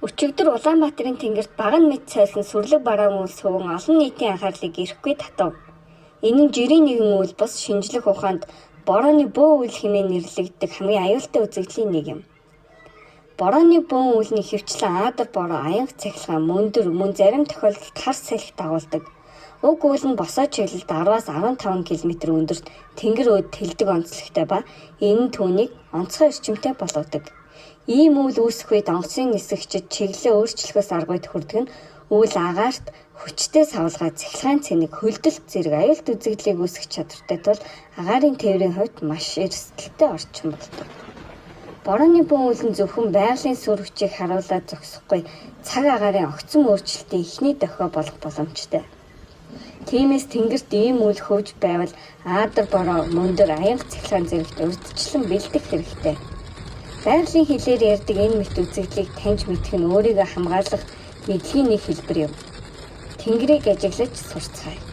Өчигдөр Улаанбаатарын тэнгэрт баган мэт цайсан сүрлэг бараан үйл суван олон нийтийн анхаарлыг ирэхгүй татав. Энэ нь жирийн нэгэн үйл бус шинжлэх ухаанд борооны бөө үйл хэмээн нэрлэгддэг хамгийн аюултай үзэгдлийн нэг юм. Борооны бөөн үйлний хөвчлэн аадар бороо аянга цахилгаан мөн зарим тохиолдолд хар салхи дагуулдаг. Уг үйл нь босоо чиглэлд 10-аас 15 км өндөрт тэнгэр өөд тэлдэг онцлогтой ба энэ нь түүнийг онцгой эрчимтэй болгодог. Ийм үйл үүсэх үед онгоцын нисгэгчид чиглэлээ өөрчлөхөөс аргуйд хүрдэг нь үйл агаарт хүчтэй савлгаа цахилгаан цэник хөлдөлт зэрэг аюулт үзэгдлийг үүсгэх чадвартай тул агаарын тээврийн хувьд маш эрсдэлтэй орчин болдог. Борооны бөөн үйл нь зөвхөн байгалийн сүр хүчийг харуулад зогсохгүй цаг агаарын огцом өөрчлөлтийн эхний дохио болох боломжтой. Тиймээс тэнгэрт ийм үйл хөвж байвал аадар бороо мөндөр аянга цахилгаан зэрэгт урьдчилан бэлдэх хэрэгтэй. Байгалийн хэлээр ярьдаг энэ мэт үзэгдлийг таньж мэдэх нь өөрийгөө хамгаалах мэдлэгийн нэг хэлбэр юм. Тэнгэрийг ажиглаж сурцгаая.